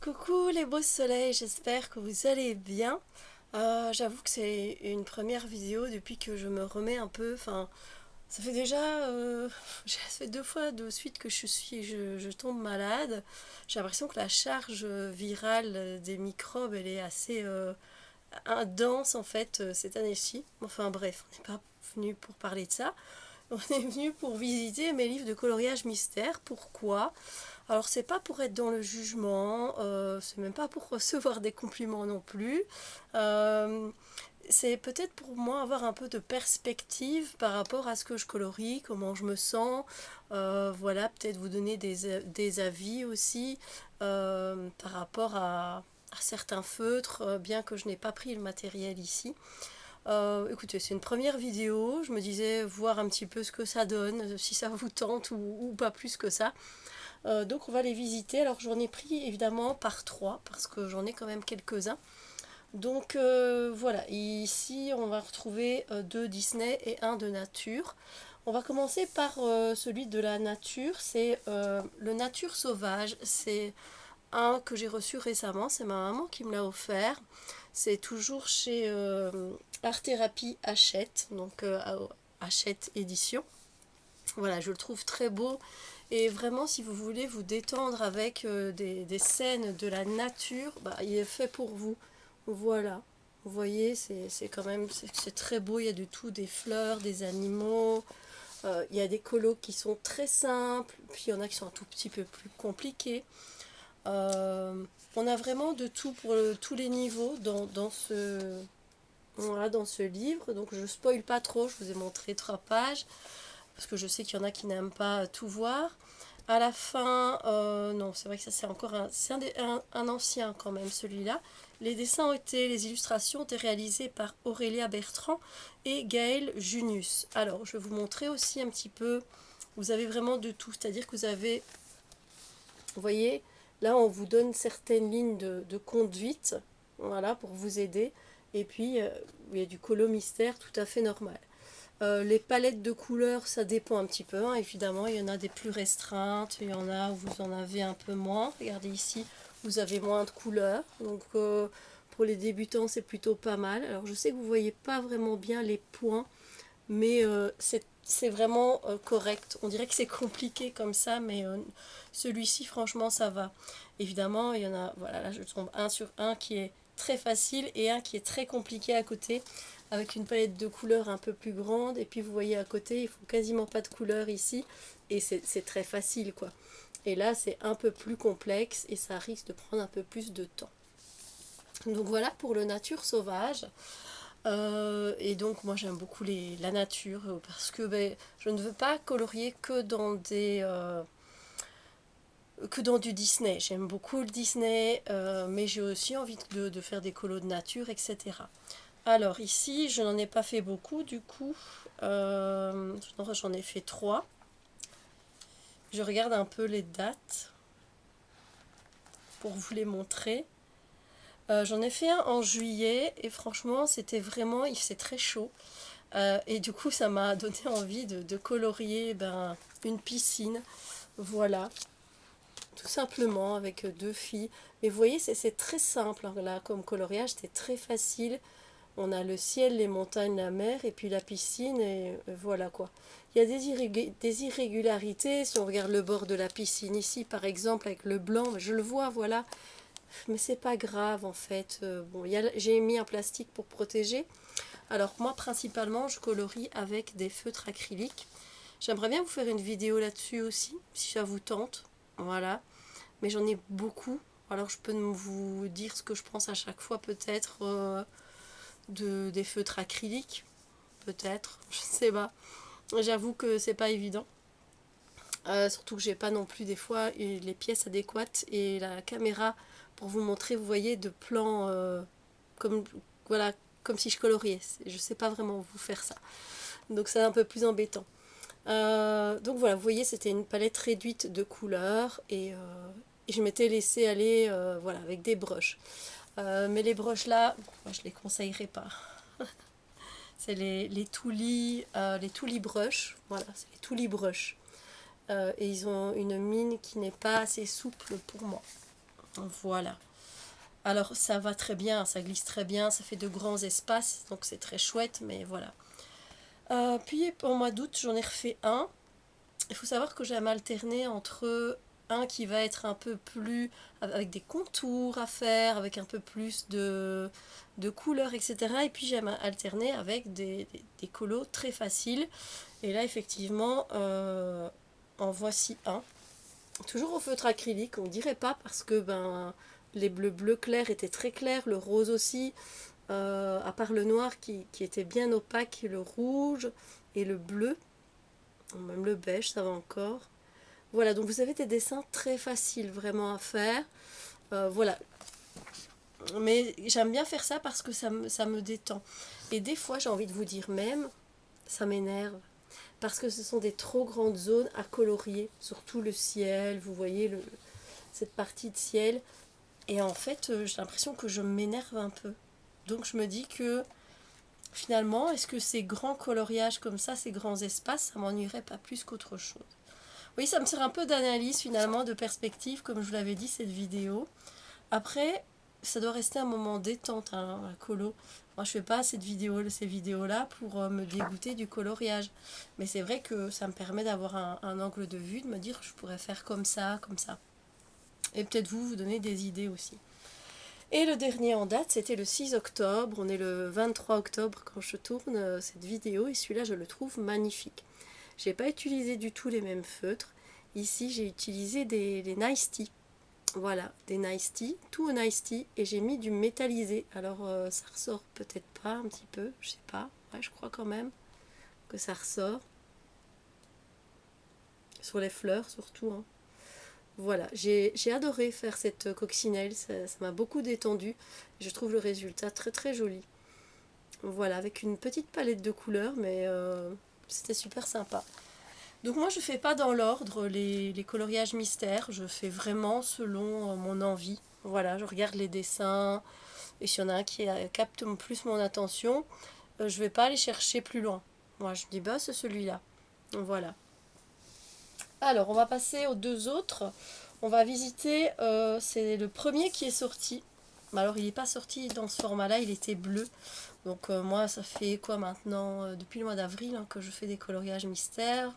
Coucou les beaux soleils, j'espère que vous allez bien. J'avoue que c'est une première vidéo depuis que je me remets un peu. Enfin, ça fait déjà, ça fait 2 fois de suite que je tombe malade. J'ai l'impression que la charge virale des microbes, elle est assez dense en fait cette année-ci. Enfin bref, on n'est pas venu pour parler de ça. On est venu pour visiter mes livres de coloriage mystère. Pourquoi? Alors c'est pas pour être dans le jugement, c'est même pas pour recevoir des compliments non plus. Euh, c'est peut-être pour moi avoir un peu de perspective par rapport à ce que je colorie, comment je me sens. Voilà, peut-être vous donner des avis aussi par rapport à certains feutres, bien que je n'ai pas pris le matériel ici. Écoutez, c'est une première vidéo, je me disais voir un petit peu ce que ça donne, si ça vous tente ou pas plus que ça. Donc on va les visiter. Alors j'en ai pris évidemment par trois parce que j'en ai quand même quelques-uns. Donc voilà, ici on va retrouver deux Disney et un de nature. On va commencer par celui de la nature, c'est le Nature Sauvage. C'est un que j'ai reçu récemment, c'est ma maman qui me l'a offert. C'est toujours chez Art Thérapie Hachette, donc Hachette Édition. Voilà, je le trouve très beau. Et vraiment, si vous voulez vous détendre avec des scènes de la nature, bah, il est fait pour vous. Voilà. Vous voyez, c'est quand même c'est très beau. Il y a de tout, des fleurs, des animaux. Il y a des colos qui sont très simples. Puis il y en a qui sont un tout petit peu plus compliqués. Euh, on a vraiment de tout pour tous les niveaux voilà, dans ce livre. Donc je spoil pas trop. Je vous ai montré 3 pages parce que je sais qu'il y en a qui n'aiment pas tout voir. À la fin, non, c'est vrai que ça c'est encore un ancien quand même celui-là. Les dessins les illustrations ont été réalisées par Aurélia Bertrand et Gaël Junius. Alors, je vais vous montrer aussi un petit peu, vous avez vraiment de tout, c'est-à-dire que vous voyez, là on vous donne certaines lignes de conduite, voilà, pour vous aider. Et puis, il y a du colo mystère tout à fait normal. Les palettes de couleurs, ça dépend un petit peu, hein, évidemment. Il y en a des plus restreintes, il y en a où vous en avez un peu moins. Regardez ici, vous avez moins de couleurs. Donc pour les débutants, c'est plutôt pas mal. Alors je sais que vous ne voyez pas vraiment bien les points, mais c'est vraiment correct. On dirait que c'est compliqué comme ça, mais celui-ci, franchement, ça va. Évidemment, il y en a, voilà, là je tombe un sur un qui est très facile et un qui est très compliqué à côté, avec une palette de couleurs un peu plus grande. Et puis vous voyez à côté, il faut quasiment pas de couleurs ici, et c'est très facile, quoi. Et là, c'est un peu plus complexe et ça risque de prendre un peu plus de temps. Donc voilà pour le Nature Sauvage. Et donc moi j'aime beaucoup la nature parce que ben, je ne veux pas colorier que dans du Disney. J'aime beaucoup le Disney, mais j'ai aussi envie de faire des colos de nature, etc. Alors ici je n'en ai pas fait beaucoup du coup. J'en ai fait 3. Je regarde un peu les dates pour vous les montrer. J'en ai fait un en juillet et franchement c'était vraiment, il faisait très chaud. Et du coup, ça m'a donné envie de colorier une piscine. Voilà, tout simplement avec 2 filles. Mais vous voyez, c'est très simple, hein, là, comme coloriage, c'est très facile. On a le ciel, les montagnes, la mer, et puis la piscine, et voilà quoi. Il y a des irrégularités. Si on regarde le bord de la piscine ici, par exemple, avec le blanc, je le vois, voilà. Mais c'est pas grave en fait. Bon, j'ai mis un plastique pour protéger. Alors moi principalement je colorie avec des feutres acryliques. J'aimerais bien vous faire une vidéo là-dessus aussi, si ça vous tente. Voilà. Mais j'en ai beaucoup. Alors je peux vous dire ce que je pense à chaque fois peut-être des feutres acryliques. Peut-être. Je sais pas. J'avoue que c'est pas évident. Surtout que j'ai pas non plus des fois les pièces adéquates et la caméra pour vous montrer, vous voyez, de plans comme voilà, comme si je coloriais. Je sais pas vraiment vous faire ça. Donc c'est un peu plus embêtant. Donc voilà, vous voyez, c'était une palette réduite de couleurs et je m'étais laissé aller voilà, avec des brushes. Mais les brushes là, moi, je les conseillerais pas. C'est les Tooly Brush. Voilà, c'est les Tooly Brush. Et ils ont une mine qui n'est pas assez souple pour moi. Voilà. Alors ça va très bien, ça glisse très bien, ça fait de grands espaces, donc c'est très chouette, mais voilà. Puis au mois d'août, j'en ai refait un. Il faut savoir que j'aime alterner entre un qui va être un peu plus avec des contours à faire, avec un peu plus de couleurs, etc. Et puis j'aime alterner avec des colos très faciles. Et là, effectivement, en voici un. Toujours au feutre acrylique, on dirait pas parce que ben, les bleus clairs étaient très clairs, le rose aussi, à part le noir qui était bien opaque, le rouge et le bleu, même le beige, ça va encore. Voilà, donc vous avez des dessins très faciles vraiment à faire. Voilà, mais j'aime bien faire ça parce que ça me détend. Et des fois, j'ai envie de vous dire même, ça m'énerve. Parce que ce sont des trop grandes zones à colorier, surtout le ciel, vous voyez cette partie de ciel. Et en fait, j'ai l'impression que je m'énerve un peu. Donc je me dis que finalement, est-ce que ces grands coloriages comme ça, ces grands espaces, ça m'ennuierait pas plus qu'autre chose. Oui, ça me sert un peu d'analyse finalement, de perspective, comme je vous l'avais dit, cette vidéo. Après, ça doit rester un moment détente, hein, la colo. Moi, je fais pas ces vidéos-là pour me dégoûter du coloriage. Mais c'est vrai que ça me permet d'avoir un angle de vue, de me dire je pourrais faire comme ça, comme ça. Et peut-être vous donner des idées aussi. Et le dernier en date, c'était le 6 octobre. On est le 23 octobre quand je tourne cette vidéo. Et celui-là, je le trouve magnifique. J'ai pas utilisé du tout les mêmes feutres. Ici, j'ai utilisé des Nice Tea. Voilà, des Nice Tea, tout au Nice Tea, et j'ai mis du métallisé. Alors ça ressort peut-être pas un petit peu, je sais pas. Ouais, je crois quand même que ça ressort. Sur les fleurs surtout, hein. Voilà, j'ai adoré faire cette coccinelle, ça m'a beaucoup détendu. Je trouve le résultat très très joli. Voilà, avec une petite palette de couleurs, mais c'était super sympa. Donc moi je fais pas dans l'ordre les coloriages mystères, je fais vraiment selon mon envie. Voilà, je regarde les dessins et s'il y en a un qui capte plus mon attention, je vais pas aller chercher plus loin. Moi je dis bah c'est celui-là. Voilà. Alors on va passer aux deux autres. On va visiter, c'est le premier qui est sorti. Mais alors il n'est pas sorti dans ce format-là, il était bleu. Donc moi ça fait quoi maintenant depuis le mois d'avril hein, que je fais des coloriages mystères.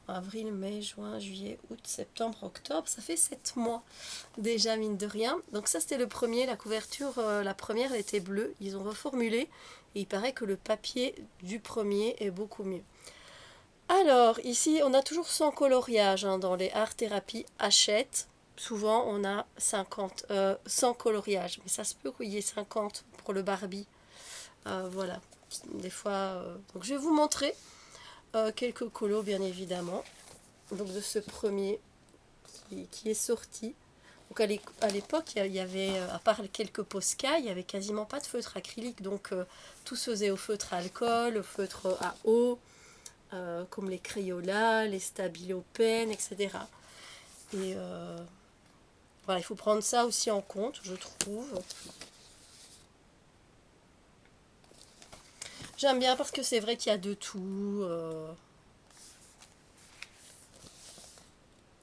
Avril, mai, juin, juillet, août, septembre, octobre, ça fait 7 mois déjà mine de rien. Donc ça c'était le premier, la couverture, la première elle était bleue, ils ont reformulé et il paraît que le papier du premier est beaucoup mieux. Alors ici on a toujours 100 coloriages hein, dans les art thérapies Hachette. Souvent on a 100 coloriages, mais ça se peut qu'il y ait 50 pour le Barbie. Voilà, des fois... Donc je vais vous montrer quelques colos bien évidemment. Donc de ce premier qui est sorti. Donc à l'époque, il y avait, à part quelques Posca, il n'y avait quasiment pas de feutre acrylique. Donc tout se faisait au feutre à alcool, au feutre à eau, comme les Crayola, les Stabilo Pen, etc. Et voilà, il faut prendre ça aussi en compte, je trouve. J'aime bien parce que c'est vrai qu'il y a de tout.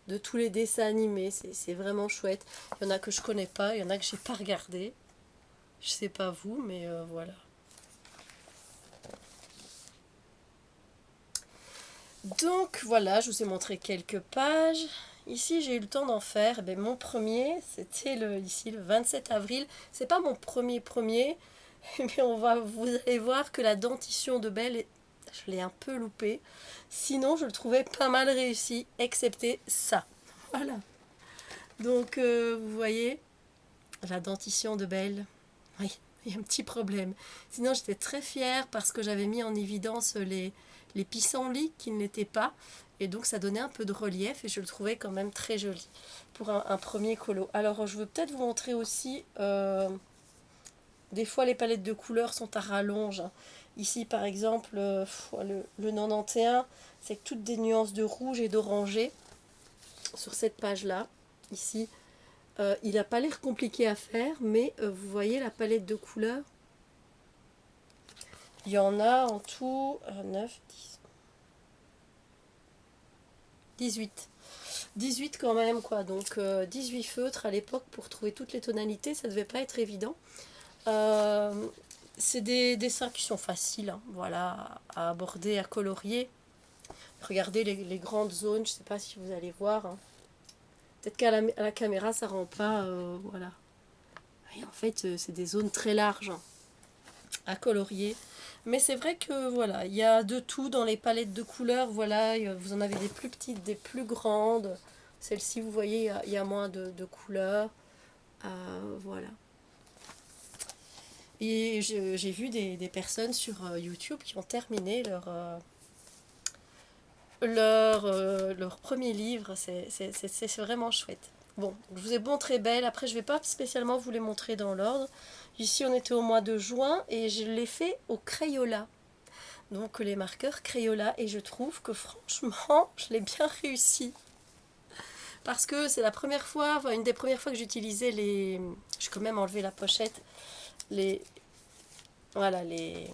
De tous les dessins animés, c'est vraiment chouette. Il y en a que je connais pas, il y en a que j'ai pas regardé. Je sais pas vous, mais voilà. Donc voilà, je vous ai montré quelques pages. Ici, j'ai eu le temps d'en faire. Ben, mon premier, c'était ici le 27 avril. C'est pas mon premier, mais vous allez voir que la dentition de Belle, je l'ai un peu loupée. Sinon, je le trouvais pas mal réussi, excepté ça. Voilà. Donc, vous voyez, la dentition de Belle. Oui, il y a un petit problème. Sinon, j'étais très fière parce que j'avais mis en évidence les pissenlits qui ne l'étaient pas. Et donc, ça donnait un peu de relief et je le trouvais quand même très joli pour un premier colo. Alors, je veux peut-être vous montrer aussi... des fois, les palettes de couleurs sont à rallonge. Ici, par exemple, le 91, c'est toutes des nuances de rouge et d'orangé sur cette page-là. Ici, il n'a pas l'air compliqué à faire, mais vous voyez la palette de couleurs. Il y en a en tout 9, 10, 18. 18 quand même, quoi. Donc 18 feutres à l'époque pour trouver toutes les tonalités, ça devait pas être évident. Euh, c'est des dessins qui sont faciles, hein, voilà, à aborder, à colorier. Regardez les grandes zones, je sais pas si vous allez voir, hein. Peut-être qu'à à la caméra ça rend pas, voilà. Et en fait, c'est des zones très larges, hein, à colorier. Mais c'est vrai que voilà, il y a de tout dans les palettes de couleurs. Voilà, vous en avez des plus petites, des plus grandes. Celle-ci, vous voyez, il y a moins de couleurs. Voilà. Et j'ai vu des personnes sur YouTube qui ont terminé leur premier livre. C'est vraiment chouette. Bon, je vous ai montré Belle. Après, je ne vais pas spécialement vous les montrer dans l'ordre. Ici, on était au mois de juin et je l'ai fait au Crayola. Donc, les marqueurs Crayola. Et je trouve que franchement, je l'ai bien réussi. Parce que c'est la première fois, enfin, une des premières fois que j'utilisais les... J'ai quand même enlevé la pochette. Les... Voilà, les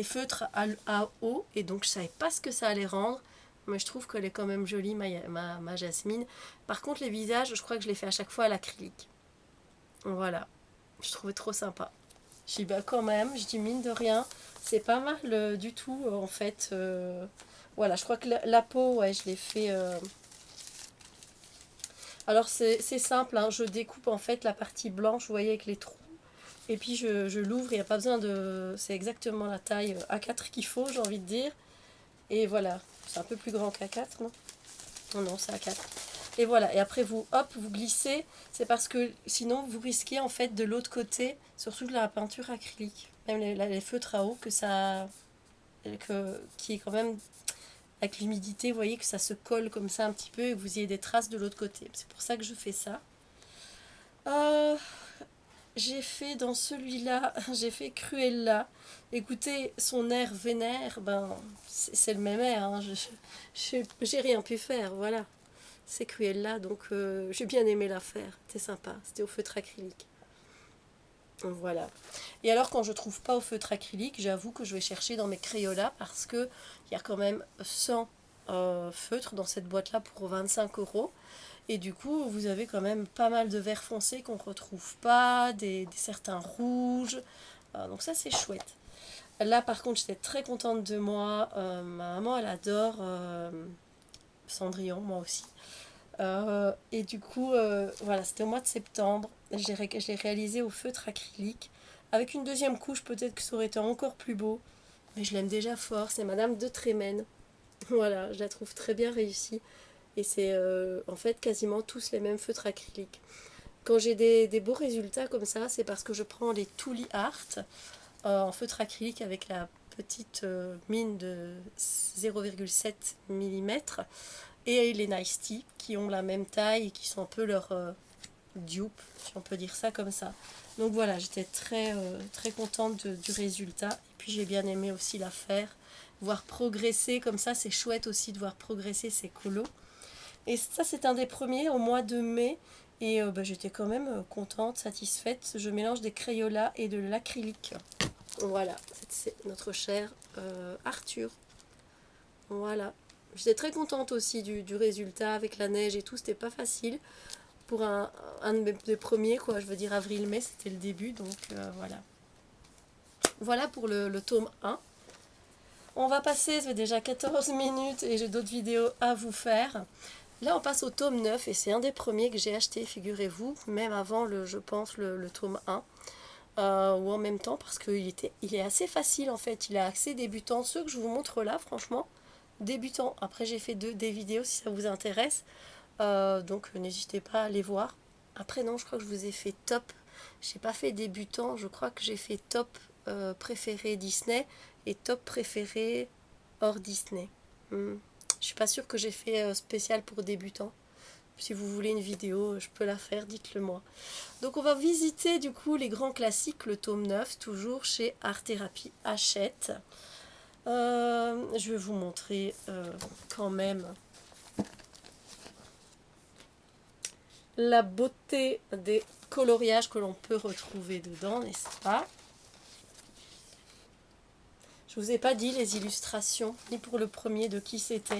feutres à eau. Et donc, je savais pas ce que ça allait rendre. Mais je trouve qu'elle est quand même jolie, ma Jasmine. Par contre, les visages, je crois que je les fais à chaque fois à l'acrylique. Voilà. Je trouvais trop sympa. Je dis, bah quand même, je dis mine de rien, c'est pas mal du tout, en fait. Voilà, je crois que la peau, ouais, je l'ai fait... Alors, c'est simple, hein, je découpe en fait la partie blanche, vous voyez, avec les trous. Et puis, je l'ouvre, il n'y a pas besoin de... C'est exactement la taille A4 qu'il faut, j'ai envie de dire. Et voilà, c'est un peu plus grand qu'A4, non? Non, non, c'est A4. Et voilà, et après vous, hop, vous glissez. C'est parce que sinon vous risquez en fait de l'autre côté, surtout de la peinture acrylique, même les feutres à eau, qui est quand même avec l'humidité, vous voyez que ça se colle comme ça un petit peu et que vous ayez des traces de l'autre côté. C'est pour ça que je fais ça. Euh, j'ai fait dans celui-là, j'ai fait Cruella. Écoutez, son air vénère, ben c'est le même air, hein. J'ai rien pu faire, voilà. C'est Cruella, donc j'ai bien aimé la faire. C'était sympa, c'était au feutre acrylique. Donc voilà. Et alors quand je trouve pas au feutre acrylique, j'avoue que je vais chercher dans mes Crayolas parce que il y a quand même 100 feutres dans cette boîte-là pour 25 €. Et du coup, vous avez quand même pas mal de verts foncés qu'on ne retrouve pas, des certains rouges. Donc ça, c'est chouette. Là, par contre, j'étais très contente de moi. Ma maman, elle adore Cendrillon, moi aussi. Et du coup, voilà, c'était au mois de septembre. Je l'ai réalisé au feutre acrylique. Avec une deuxième couche, peut-être que ça aurait été encore plus beau. Mais je l'aime déjà fort. C'est Madame de Trémène. Voilà, je la trouve très bien réussie. Et c'est en fait quasiment tous les mêmes feutres acryliques. Quand j'ai des beaux résultats comme ça, c'est parce que je prends les Tuli Art en feutre acrylique avec la petite mine de 0,7 mm et les Nice Tea qui ont la même taille et qui sont un peu leur dupe, si on peut dire ça comme ça. Donc voilà, j'étais très contente du résultat. Et puis j'ai bien aimé aussi la faire. Voir progresser comme ça, c'est chouette aussi de voir progresser ces colos. Et ça, c'est un des premiers au mois de mai. Et j'étais quand même contente, satisfaite. Je mélange des Crayolas et de l'acrylique. Voilà, c'est notre cher Arthur. Voilà. J'étais très contente aussi du résultat avec la neige et tout. C'était pas facile. Pour un des premiers, quoi. Je veux dire avril-mai, c'était le début. Donc voilà. Voilà pour le tome 1. On va passer, ça fait déjà 14 minutes et j'ai d'autres vidéos à vous faire. Là, on passe au tome 9 et c'est un des premiers que j'ai acheté, figurez-vous, même avant, je pense, le tome 1. Ou en même temps, parce qu'il il est assez facile en fait. Il est assez débutant. Ceux que je vous montre là, franchement, débutant. Après, j'ai fait des vidéos si ça vous intéresse. Donc, n'hésitez pas à les voir. Après, non, je crois que je vous ai fait top. J'ai pas fait débutant. Je crois que j'ai fait top préféré Disney et top préféré hors Disney. Je suis pas sûre que j'ai fait spécial pour débutants. Si vous voulez une vidéo, je peux la faire, dites-le moi. Donc on va visiter du coup les grands classiques, le tome 9, toujours chez Art Thérapie Hachette. Je vais vous montrer quand même la beauté des coloriages que l'on peut retrouver dedans, n'est-ce pas? Je vous ai pas dit les illustrations, ni pour le premier de qui c'était.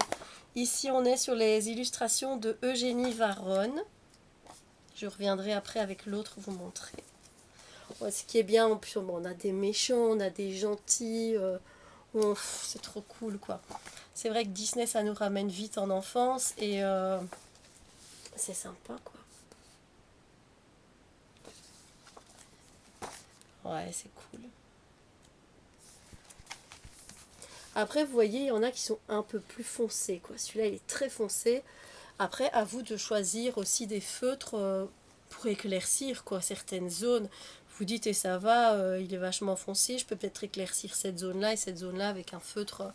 Ici, on est sur les illustrations de Eugénie Varonne. Je reviendrai après avec l'autre vous montrer. Ouais, ce qui est bien, en plus, bon, on a des méchants, on a des gentils. C'est trop cool, quoi. C'est vrai que Disney, ça nous ramène vite en enfance et c'est sympa, quoi. Ouais, c'est cool. Après, vous voyez, il y en a qui sont un peu plus foncés, quoi. Celui-là, il est très foncé. Après, à vous de choisir aussi des feutres pour éclaircir, quoi, certaines zones. Vous dites, et ça va, il est vachement foncé, je peux peut-être éclaircir cette zone-là et cette zone-là avec un feutre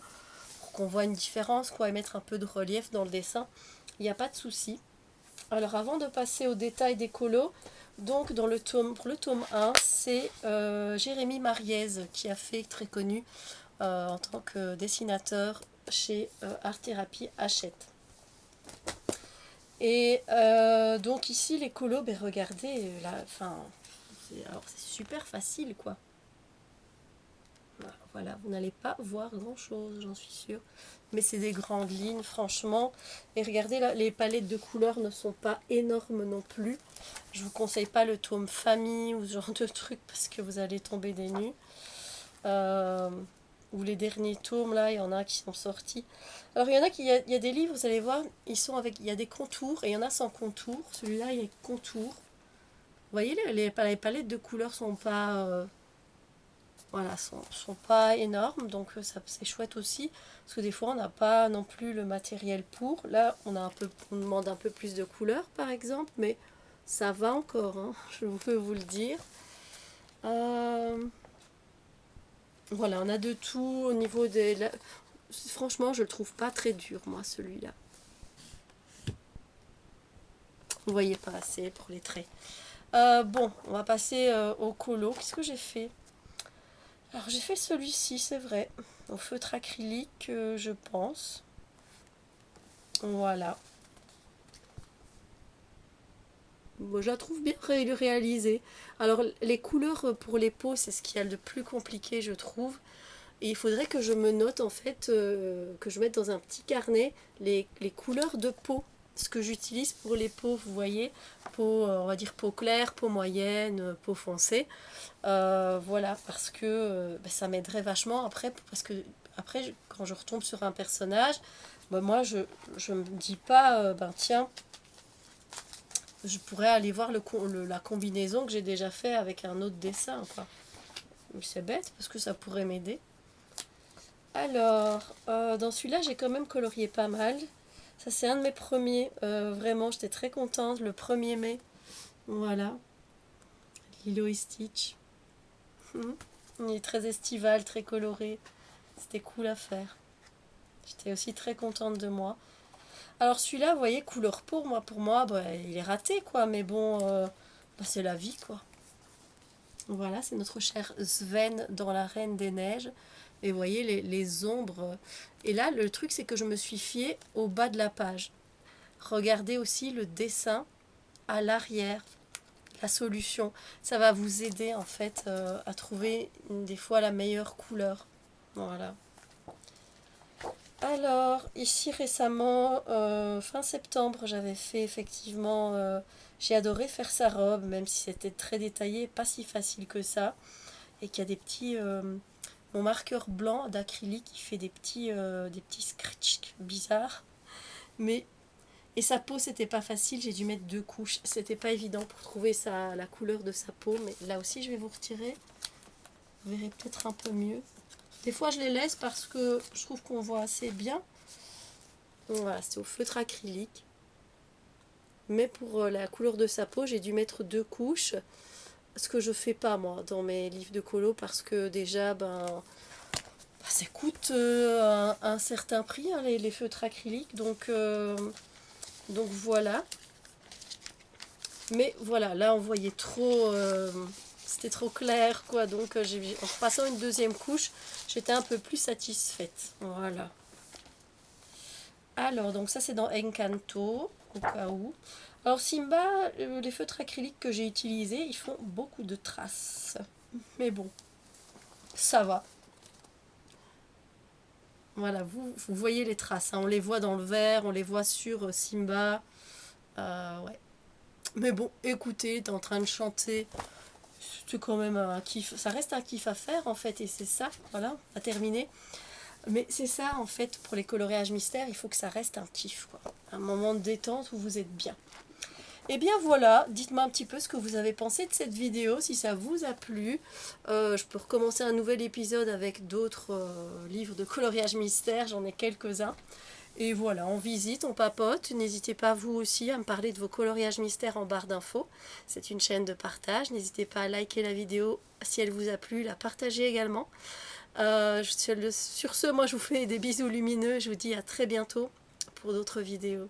pour qu'on voit une différence, quoi, et mettre un peu de relief dans le dessin. Il n'y a pas de souci. Alors, avant de passer au détail des colos, donc dans le tome, pour le tome 1, c'est Jérémy Mariez qui a fait, très connu, en tant que dessinateur chez Art Thérapie Hachette. Et donc ici les colos, ben regardez, là, enfin, c'est super facile, quoi. Voilà, vous n'allez pas voir grand chose, j'en suis sûre. Mais c'est des grandes lignes, franchement. Et regardez, là, les palettes de couleurs ne sont pas énormes non plus. Je vous conseille pas le tome famille ou ce genre de truc parce que vous allez tomber des nues. Ou les derniers tomes, là, il y en a qui sont sortis. Alors, il y en a il y a des livres, vous allez voir, ils sont avec, il y a des contours et il y en a sans contours. Celui-là, il y a contours. Vous voyez, les palettes de couleurs sont pas, voilà, sont pas énormes, donc ça c'est chouette aussi. Parce que des fois, on n'a pas non plus le matériel pour. Là, on demande un peu plus de couleurs, par exemple, mais ça va encore, hein, je peux vous le dire. Voilà, on a de tout au niveau des... Franchement, je le trouve pas très dur, moi, celui-là. Vous voyez pas assez pour les traits. Bon, on va passer au colo. Qu'est-ce que j'ai fait? Alors, j'ai fait celui-ci, c'est vrai. Au feutre acrylique, je pense. Voilà. Bon, je la trouve bien réalisée. Alors, les couleurs pour les peaux, c'est ce qu'il y a de plus compliqué, je trouve. Et il faudrait que je me note, en fait, que je mette dans un petit carnet les couleurs de peau. Ce que j'utilise pour les peaux, vous voyez, peau, on va dire peau claire, peau moyenne, peau foncée. Voilà, parce que ben, ça m'aiderait vachement après, parce que après, quand je retombe sur un personnage, ben, moi, je me dis pas, ben tiens, je pourrais aller voir la combinaison que j'ai déjà fait avec un autre dessin, quoi. Mais c'est bête, parce que ça pourrait m'aider. Alors, dans celui-là, j'ai quand même colorié pas mal. Ça, c'est un de mes premiers. Vraiment, j'étais très contente. Le 1er mai. Voilà. Lilo et Stitch. Il est très estival, très coloré. C'était cool à faire. J'étais aussi très contente de moi. Alors celui-là, vous voyez, couleur peau, moi, pour moi, bah, il est raté, quoi. Mais bon, bah, c'est la vie, quoi. Voilà, c'est notre cher Sven dans La Reine des Neiges. Et vous voyez les ombres. Et là, le truc, c'est que je me suis fiée au bas de la page. Regardez aussi le dessin à l'arrière, la solution. Ça va vous aider, en fait, à trouver des fois la meilleure couleur. Voilà. Alors, ici récemment, fin septembre, j'avais fait effectivement... j'ai adoré faire sa robe, même si c'était très détaillé, pas si facile que ça. Et qu'il y a des petits... mon marqueur blanc d'acrylique qui fait des petits scratchs bizarres. Mais... Et sa peau, c'était pas facile, j'ai dû mettre 2 couches. C'était pas évident pour trouver la couleur de sa peau, mais là aussi, je vais vous retirer. Vous verrez peut-être un peu mieux. Des fois, je les laisse parce que je trouve qu'on voit assez bien. Voilà, c'est au feutre acrylique. Mais pour la couleur de sa peau, j'ai dû mettre 2 couches. Ce que je fais pas, moi, dans mes livres de colo, parce que déjà, ça coûte un certain prix, hein, les feutres acryliques. Donc voilà. Mais voilà, là, on voyait trop... c'était trop clair, quoi. Donc, en passant une 2e couche, j'étais un peu plus satisfaite. Voilà. Alors, donc ça, c'est dans Encanto, au cas où. Alors, Simba, les feutres acryliques que j'ai utilisés, ils font beaucoup de traces. Mais bon, ça va. Voilà, vous voyez les traces, hein. On les voit dans le verre, on les voit sur Simba. Ouais. Mais bon, écoutez, t'es en train de chanter. C'est quand même un kiff. Ça reste un kiff à faire en fait, et c'est ça, voilà, à terminer. Mais c'est ça en fait, pour les coloriages mystères, il faut que ça reste un kiff, quoi. Un moment de détente où vous êtes bien. Et bien voilà, dites-moi un petit peu ce que vous avez pensé de cette vidéo, si ça vous a plu. Je peux recommencer un nouvel épisode avec d'autres livres de coloriage mystère, j'en ai quelques-uns. Et voilà, on visite, on papote. N'hésitez pas vous aussi à me parler de vos coloriages mystères en barre d'infos. C'est une chaîne de partage. N'hésitez pas à liker la vidéo si elle vous a plu, la partager également. Sur ce, moi je vous fais des bisous lumineux. Je vous dis à très bientôt pour d'autres vidéos.